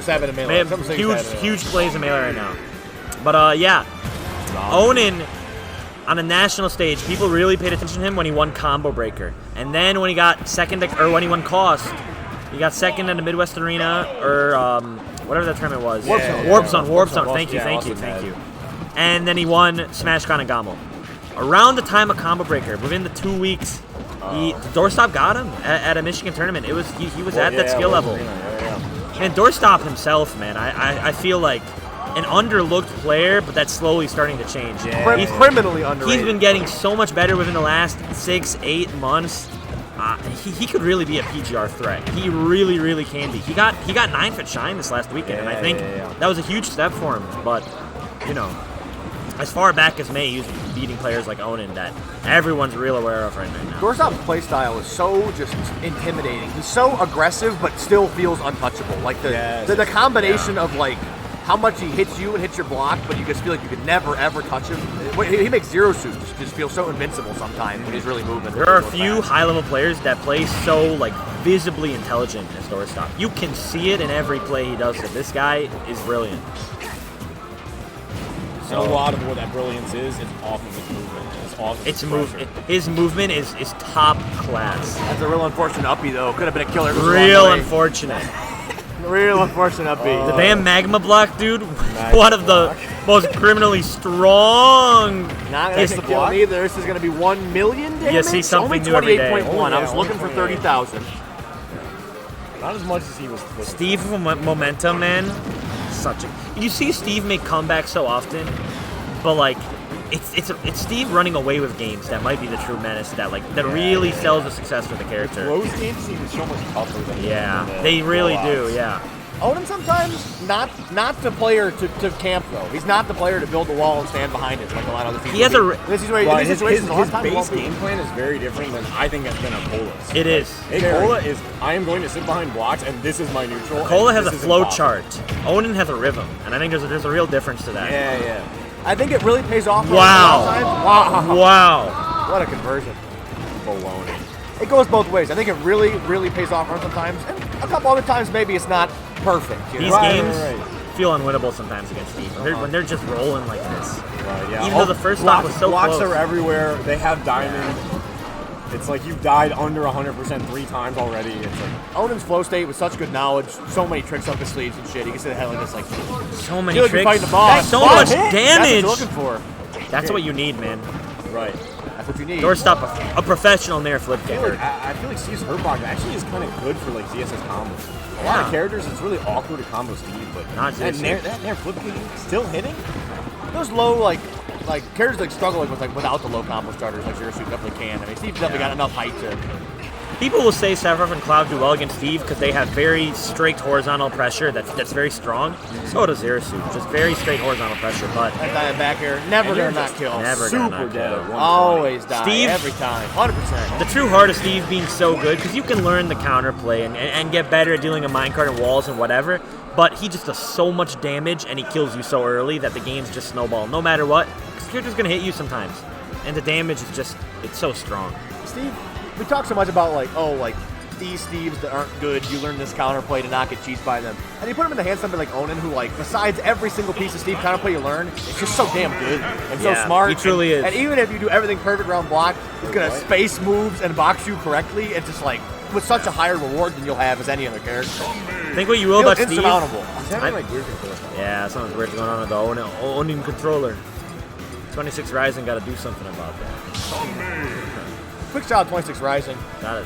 6 7 in Melee. Huge plays in Melee right now. But, yeah. Onin, on a national stage, people really paid attention to him when he won Combo Breaker. And then when he got second, or when he won Cost, he got second in the Midwest Arena, or whatever that tournament was. Warp Zone. Thank you. And then he won SmashCon and Gamo. Around the time of Combo Breaker, within the 2 weeks, Doorstop got him at a Michigan tournament. He was at that skill level. And Doorstop himself, man, I feel like an underlooked player, but that's slowly starting to change. Yeah. He's criminally underrated. He's been getting so much better within the last 6-8 months. He could really be a PGR threat. He really, really can be. He got 9th Shine this last weekend, and I think that was a huge step for him. But, you know, as far back as May, he was beating players like Onin that everyone's real aware of right now. Doorstop's playstyle is so just intimidating. He's so aggressive, but still feels untouchable. Like the combination of like how much he hits you and hits your block, but you just feel like you could never ever touch him. He makes zero suits just feel so invincible sometimes when he's really moving. There are a few high-level players that play so like visibly intelligent as Doorstop. You can see it in every play he does. So this guy is brilliant. And a lot of what that brilliance is off of his movement. His movement is top class. That's a real unfortunate uppie, though. Could have been a killer. Real unfortunate. Real unfortunate uppie. The damn Magma Block, dude. One of the most criminally strong. Not going to kill me either. This is going to be 1 million damage? You see something new every day. 28.1. I was looking for 30,000. Not as much as he was. Steve momentum, man. You see Steve make comebacks so often, but like it's Steve running away with games that might be the true menace that really sells the success for the character. Those games seem so much tougher than they really do. Yeah. Onin sometimes not the player to camp though. He's not the player to build the wall and stand behind it like a lot of other people. He has his base game plan is very different than I think that's been Cola's. It is. Cola is I am going to sit behind blocks and this is my neutral. Cola has a flow chart. Onin has a rhythm, and I think there's a real difference to that. Yeah. I think it really pays off. Wow. What a conversion. Baloney. It goes both ways. I think it really, really pays off sometimes, and a couple other times maybe it's not perfect. These games feel unwinnable sometimes against Steve when they're just rolling like this. Right, yeah. Even though the first stop was so blocks close. Are everywhere. They have diamond. It's like you've died under 100% 3 times already. It's like Onin's flow state with such good knowledge, so many tricks up his sleeves and shit. He can sit ahead like this, like so many tricks. Fighting the boss. So much damage. That's what you're looking for. That's what you need, man. Right. That's what you need. Doorstop, a professional Nair flip kicker. I feel like Steve's hurt block actually is kind of good for like ZSS combos. A lot of characters, it's really awkward to combo Steve, but not that Nair flip kicker still hitting. Those low like characters like struggling with without the low combo starters like Zero Suit definitely can. I mean, Steve definitely got enough height to. People will say Sephiroth and Cloud do well against Steve because they have very strict horizontal pressure that's very strong. So does Zero Suit, just very straight horizontal pressure. But that back air, never gonna not kill. Never super gonna not dead. kill. Always die. Steve, every time, 100%. The true heart of Steve being so good because you can learn the counterplay and get better at dealing a minecart and walls and whatever. But he just does so much damage and he kills you so early that the games just snowball no matter what. Because the character's gonna hit you sometimes, and the damage is it's so strong. Steve, we talk so much about these Steves that aren't good, you learn this counterplay to not get cheesed by them. And you put them in the hands of somebody like Onin, who, besides every single piece of Steve counterplay you learn, it's just so damn good and so smart. He truly is. And even if you do everything perfect around block, he's going to space moves and box you correctly. It's just with such a higher reward than you'll have as any other character. Think what you will about Steve. Insurmountable. Yeah, something's weird going on with the Onin controller. 26 Rising got to do something about that. Quick shout out 26 Rising.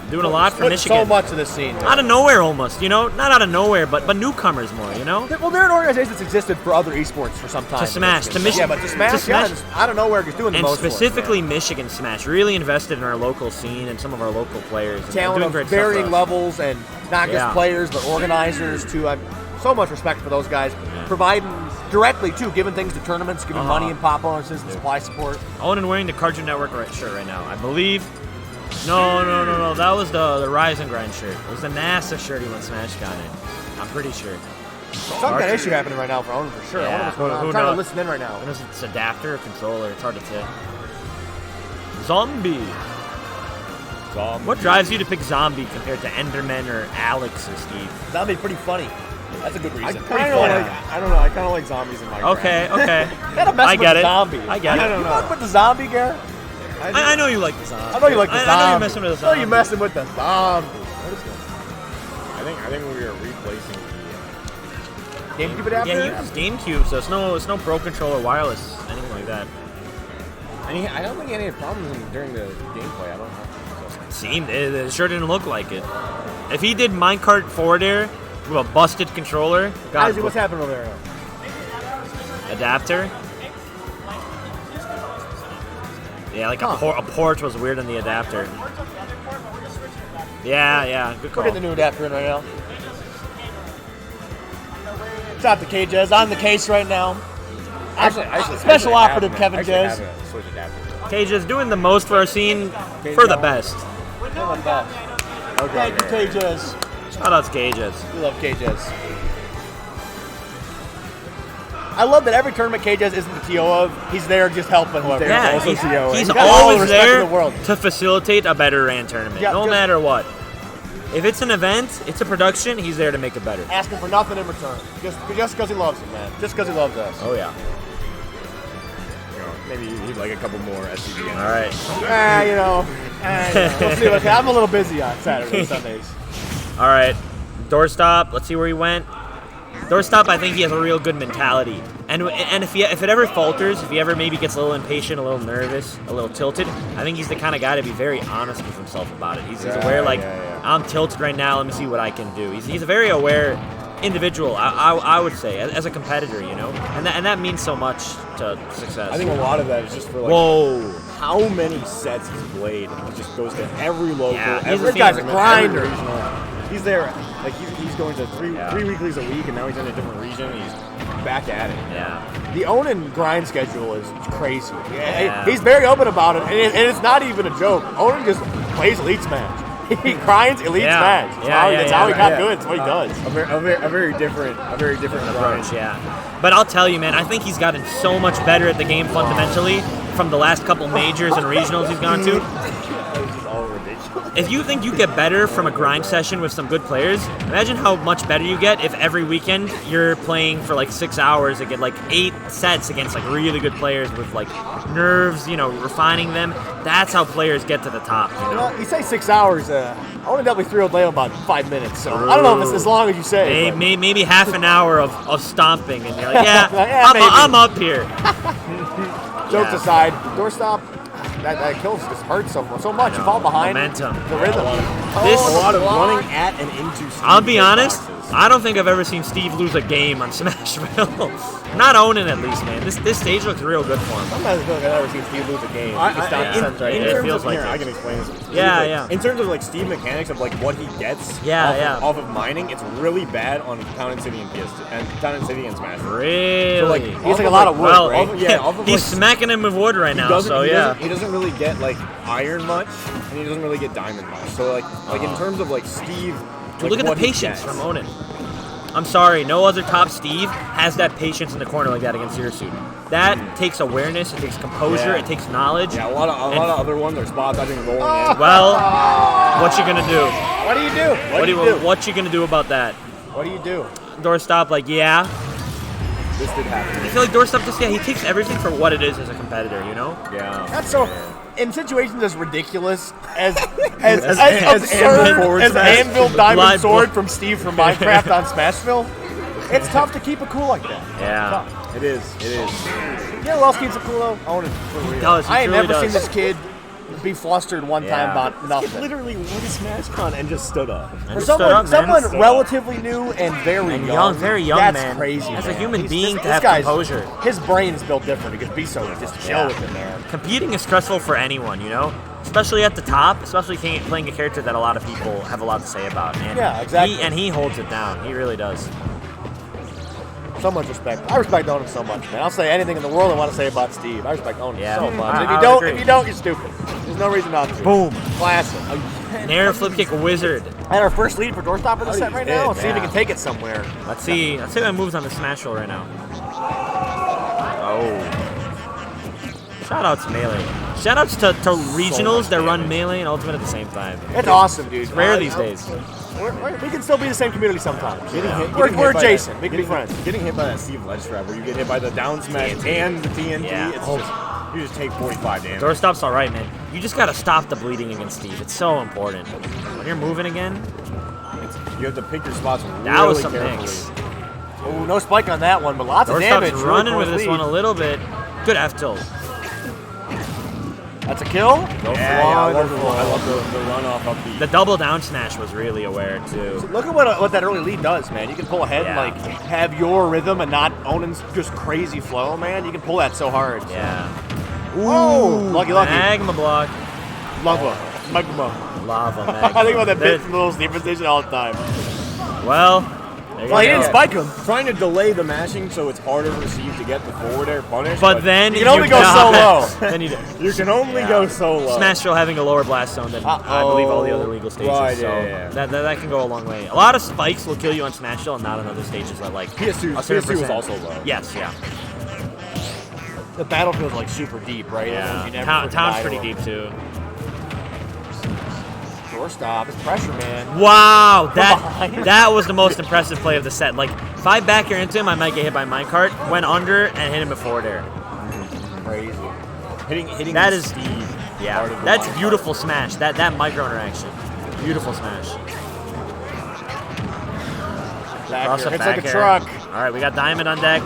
Doing a lot for Michigan. So much of this scene. Out of nowhere almost, Not out of nowhere, but newcomers more, Well, they're an organization that's existed for other esports for some time. To Smash. To Michigan. Yeah, but to Smash, out of nowhere, just doing the most. And specifically Michigan Smash. Really invested in our local scene and some of our local players. Talent of varying levels and not just players, but organizers too. So much respect for those guys. Providing directly, too, giving things to tournaments, giving money and pop bonuses and supply support. Onin wearing the Cartoon Network shirt right now, I believe. No. That was the Rise and Grind shirt. It was the NASA shirt he went Smash got in. I'm pretty sure. Some kind of issue happening right now for Onin for sure. Yeah. I'm trying to listen in right now. It's adapter or controller. It's hard to tell. Zombie. What drives you to pick Zombie compared to Enderman or Alex or Steve? Zombie's pretty funny. That's a good I reason. kind of like. I don't know. I kind of like zombies in Minecraft. Okay, okay. Gotta mess I with get the it. zombie. I get it. I don't You know. fuck with the zombie, Garrett? I know you like the zombie. I know you like the zombie. I know you're messing with the I know zombie. you're messing with the zombie. I think we are replacing the. GameCube adapter? Yeah, he uses GameCube, so it's no Pro Controller wireless, anything like that. And I don't think he had any problems during the gameplay. I don't know. It sure didn't look like it. If he did minecart forward air with a busted controller, Isaac, what's happening over there? adapter. Yeah, like a port was weird in the adapter. Yeah, good call. We're getting the new adapter in right now. It's not the KJez. On the case right now. Special operative Kevin Jez. Cage is doing the most for our scene for the best. Thank you, KJez. Shout out to Cages. We love KJez. I love that every tournament KJez isn't the TO of. He's there just helping whoever. Yeah, also TO. he's got all the always respect there in the world. to facilitate a better RAN tournament, Yeah, no just- matter what. If it's an event, it's a production, he's there to make it better. Asking for nothing in return. Just because he loves it, man. Just because he loves us. Oh, yeah. Maybe he'd like a couple more SCV. All right. We'll see what happens. I'm a little busy on Saturdays, Sundays. All right. Doorstop, let's see where he went. Doorstop, I think he has a real good mentality. And if it ever falters, if he ever maybe gets a little impatient, a little nervous, a little tilted, I think he's the kind of guy to be very honest with himself about it. He's aware, I'm tilted right now, let me see what I can do. He's a very aware individual, I would say, as a competitor, you know? And that means so much to success. I think a lot of that is just for like Whoa. how many sets he's played. He just goes to every local, Yeah, every this guy's a tournament, grinder. every regional. He's there, like he's going to three weeklies a week, and now he's in a different region. And he's back at it. Yeah. The Onin grind schedule is crazy. Yeah. He's very open about it, and it's not even a joke. Onin just plays Elite Smash. He grinds Elite Smash. That's how he got good. That's what he does. A very different Approach, yeah. But I'll tell you, man, I think he's gotten so much better at the game fundamentally from the last couple majors and regionals he's gone to. It's just all ridiculous. If you think you get better from a grind session with some good players, imagine how much better you get if every weekend you're playing for like 6 hours and get like 8 sets against like really good players with like nerves, refining them. That's how players get to the top, you know? Well, you say 6 hours. I only dealt with 3-0 Leo about 5 minutes, so I don't know if it's as long as you say. Maybe half an hour of stomping, and you're like, Yeah, maybe. I'm up here. Jokes aside, Doorstop, that kills just hurts so much. You fall behind. Momentum. The rhythm. A lot of running at and into. I'll be honest, I don't think I've ever seen Steve lose a game on Smashville. Not Onin, at least, man. This stage looks real good for him. Sometimes I feel like I've never seen Steve lose a game. It feels like I it. can explain this. Yeah. In terms of like Steve mechanics of like what he gets off of mining, it's really bad on Town and City and PS2 and Town and City and Smash. Really? So like He's like a lot of wood, well, right? he's smacking him with wood right now, so yeah. He doesn't really get like iron much, and he doesn't really get diamond much. So like in terms of like Steve, Dude, look at the what he patience gets. from Onin. I'm sorry, no other top Steve has that patience in the corner like that against your suit. That takes awareness, it takes composure, it takes knowledge. Yeah, a lot of other ones are spot dodging, rolling in. Well, what you gonna do? What do you do? What you gonna do about that? What do you do? Doorstop, like, yeah. This did happen. I feel like Doorstop just, he takes everything for what it is as a competitor, you know? Yeah. That's so. In situations as ridiculous as Anvil absurd forward as smash. Anvil Diamond Live Sword from Steve from Minecraft on Smashville, it's tough to keep it cool like that. Yeah. It is. You know who else keeps it cool though? Onin. He does, he I ain't truly never does. seen this kid be flustered one time about He nothing. literally won a SmashCon and just stood up. For Just stood up, someone man. relatively new and very young, very young, that's man. crazy. As a man. human being this to have guy's- composure. His brain is built different. He can be so just chill with it, man. Competing is stressful for anyone, you know? Especially at the top, especially playing a character that a lot of people have a lot to say about. And Yeah, exactly. He holds it down. He really does. So much respect. I respect Onin so much, man. I'll say anything in the world I want to say about Steve. I respect Onin Yeah. so much. I If would you agree. don't, you're stupid. There's no reason not to. Boom. Classic. Nair flip kick wizard. And our first lead for Doorstop of the set right now. Let's see if we yeah. can take it somewhere. Let's see what moves on the Smashville right now. Oh. Shout outs to Melee. Shout outs to regionals that run Melee and Ultimate at the same time. It's awesome, dude. Rare these days. We can still be the same community sometimes. We're adjacent. We can be friends. Getting hit by that Steve ledge trap where you get hit by the down smash and the TNT, you just take 45 damage. Doorstop's all right, man. You just got to stop the bleeding against Steve. It's so important. When you're moving again, you have to pick your spots really that was some carefully. mix. Oh, no spike on that one, but lots of damage. Doorstop's running with this one a little bit. Good F tilt. That's a kill? Yeah, I love the runoff up B. The double down smash was really aware, too. So look at what that early lead does, man. You can pull ahead and, like, have your rhythm and not Onin's just crazy flow, man. You can pull that so hard. Yeah. Ooh, lucky. Magma block. Magma. Lava magma. I think about that bit from the little Steve position all the time. Well, he didn't spike him. Trying to delay the mashing so it's harder for Steve to get the forward air punish. But then you can only go so low. Then you can only go so low. Smash Show having a lower blast zone than I believe all the other legal stages. Right, so that can go a long way. A lot of spikes will kill you on Smash Show and not on other stages that like PS2 was also low. Yes, yeah. The battlefield's like super deep, right? Yeah. Town's pretty deep too. Doorstop, it's pressure, man. Wow, that was the most impressive play of the set. Like, if I back air into him, I might get hit by minecart. Went under and hit him with forward air. Crazy. Hitting that is Steve. Yeah, that's beautiful smash. That micro interaction. Beautiful smash. It's like a truck. All right, we got Diamond on deck.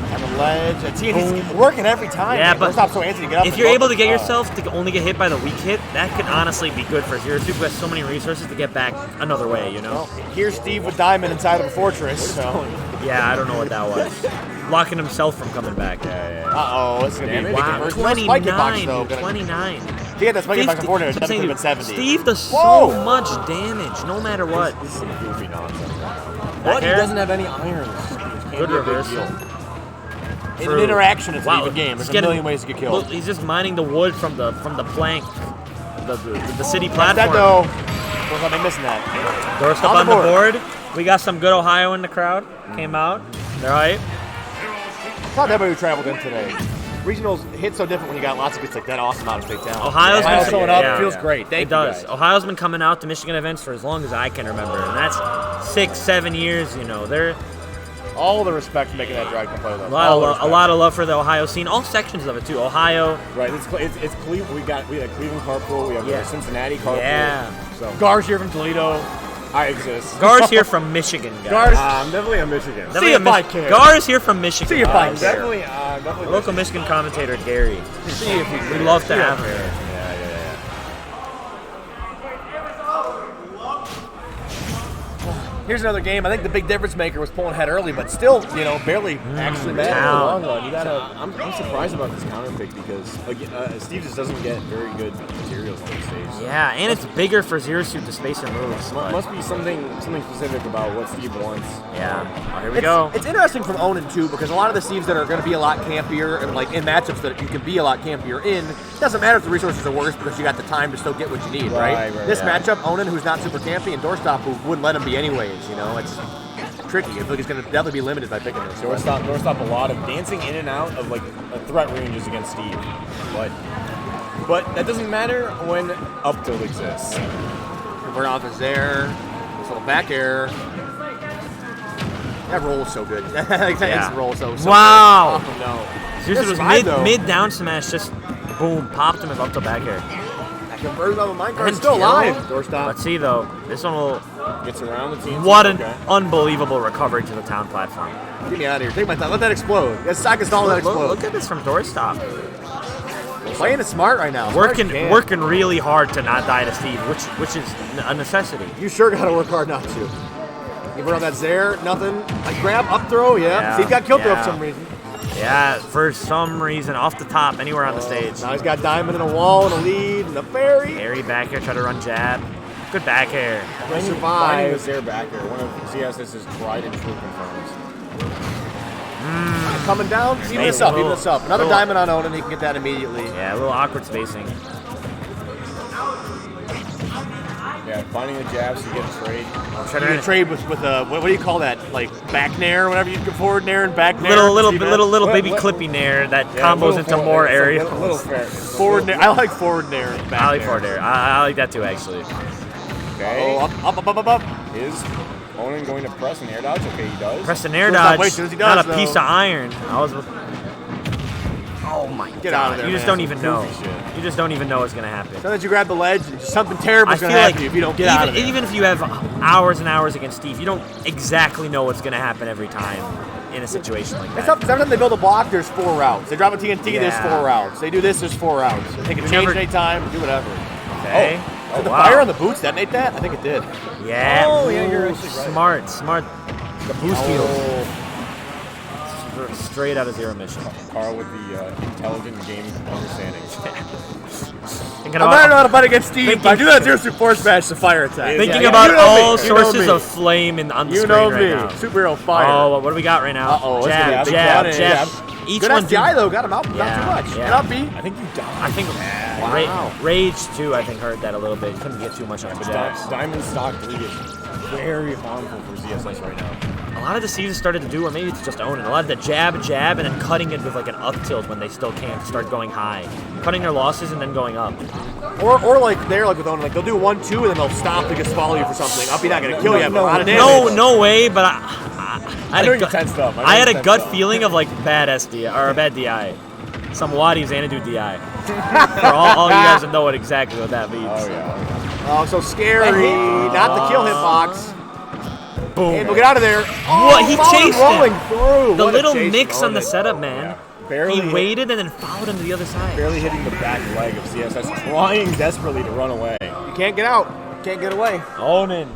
On the ledge. TNT's working every time. Yeah, but Doorstop's so antsy to get up. If you're able to get yourself to only get hit by the weak hit, that could honestly be good for Zero Suit, who has so many resources to get back another way, you know? Well, here's Steve with Diamond inside of a fortress. So. Yeah, I don't know what that was. Blocking himself from coming back. Uh-oh, this is going to be wow. 29. If he had that spiky box before, it definitely would have been 70. Steve does so much damage, no matter what. This is some goofy nonsense. What? He doesn't have any irons. Good reversal. In an interaction, it's an even game. There's a million ways to get killed. Look, he's just mining the wood from the plank, the city platform. That though, I'm missing that. Doorstop on the board. We got some good Ohio in the crowd. Came out. They're hype. It's not everybody who traveled in today. Regionals hit so different when you got lots of gets like that awesome out of state talent. Ohio's been showing up. It feels great. Thank you guys. Ohio's been coming out to Michigan events for as long as I can remember, and that's 6-7 years. You know, they're. All the respect for making that drive come play with us. A lot of love for the Ohio scene. All sections of it too. Ohio. Right. It's Cleveland. We had Cleveland carpool. We have Cincinnati carpool. Yeah. So Gar's here from Toledo. I exist. Gar's here from Michigan, guys. I'm definitely a Michigan. See if I care. Gar's here from Michigan. See if I care. Definitely. Local Michigan commentator Gary. See if you We'd love to have him. Yeah. Here's another game. I think the big difference maker was pulling ahead early, but still, barely actually mad in the long run. I'm surprised about this counter pick because Steve just doesn't get very good materials on the stage. So. Yeah, and it's bigger for Zero Suit to space her moves. Must be something specific about what Steve wants. Yeah. Here we go. It's interesting from Onin too because a lot of the Steves that are going to be a lot campier and like in matchups that you can be a lot campier in, it doesn't matter if the resources are worse because you got the time to still get what you need, right? This matchup, Onin, who's not super campy, and Doorstop, who wouldn't let him be anyways. It's tricky. I feel like he's going to definitely be limited by picking this. Doorstop a lot of dancing in and out of like threat ranges against Steve, but that doesn't matter when up tilt exists. Burn off is there. This little back air. That roll is so good. That roll so wow. Good. Oh, no. Seriously, it was mid down smash, just boom, popped him up to back air. That conversion of a minecart is still alive. Doorstop. Let's see though. This one will. Gets around the team. What an unbelievable recovery to the town platform. Get me out of here. Take my time. Let that explode. That's second stall. Let that explode. Look at this from Doorstop. Playing it smart right now. Working really hard to not die to Steve, which is a necessity. You sure got to work hard not to. You burn on that Zaire, nothing. Like grab, up throw, yeah. Steve got killed there for some reason. Yeah, for some reason, off the top, anywhere on the stage. Now he's got Diamond and a wall and a lead and a fairy. Fairy back air, try to run jab. Good back air. Finding the Zaire back air, one of CSS's tried and true confirms. Coming down, even this up. Another Diamond on Onin, he can get that immediately. Yeah, a little awkward spacing. Yeah, finding the jabs to get a trade. Trying to trade with what do you call that? Like back nair, whatever you can forward nair and back nair. Little baby clippy nair that combos into more aerial. Forward nair. I like forward nair and back nair. I like forward nair. I like that too, actually. Okay. Up. Is Onin going to press an air dodge? Okay, he does. Press an air Does not dodge. wait till he does, Not a though. piece of iron. Oh my Get god! out of there, You just man. don't even know. Goofy shit. You just don't even know what's gonna happen. So that you grab the ledge, something terrible I is feel going to happen like to you if you don't get even, out of there. even if you have hours and hours against Steve, you don't exactly know what's gonna happen every time in a situation like It's that. tough because every time they build a block, there's 4 routes. They drop a TNT, there's Yeah. 4 routes. They do this, there's 4 routes. They can We change never- any time, do whatever. Okay. Did the wow. fire on the boots detonate that? I think it did. Yeah. Oh, yeah, you're Ooh, actually right. Smart. The boost heals. Oh, Straight out of Zero Mission. Carl with the intelligent game understanding. Thinking I might not know how to fight against Steve, Thinking- but I do that 0 Force Smash, the fire attack. Thinking Yeah, about you know all me. You know sources me. of flame on the You screen know right me. now. Superhero fire. Oh, what do we got right now? Uh-oh, it's Jab, gonna be jab, big jab. jab. Each Good one SDI though, got him out, not Yeah, too much. yeah. Get up, B. I think you died. I think Wow. Rage too. I think hurt that a little bit. Couldn't get too much on the jabs. Diamond Stock 3 is very harmful for ZSS right now. A lot of the seasons started to do, or maybe it's just Onin. A lot of the jab, and then cutting it with like an up tilt when they still can't start going high, cutting their losses and then going up. Or like they're like with Onin, like they'll do 1-2 and then they'll stop to just follow you for something. Up, not gonna kill you, but a lot of damage. No way. But I I had know a you gut, tensed up. I had a tensed gut up. feeling of like bad SDI or a bad DI. Some Wadi Xanadu DI. For all you guys that know what that means. Oh yeah. Oh, so scary. Not the kill hitbox. Boom. And we'll get out of there. What? He followed him chased rolling him. through. The What a little chase mix from on the Onin. setup, man. Barely He waited and then followed him to the other side. barely hitting the back leg of CSS, trying desperately to run away. You can't get out. Can't get away. Onin.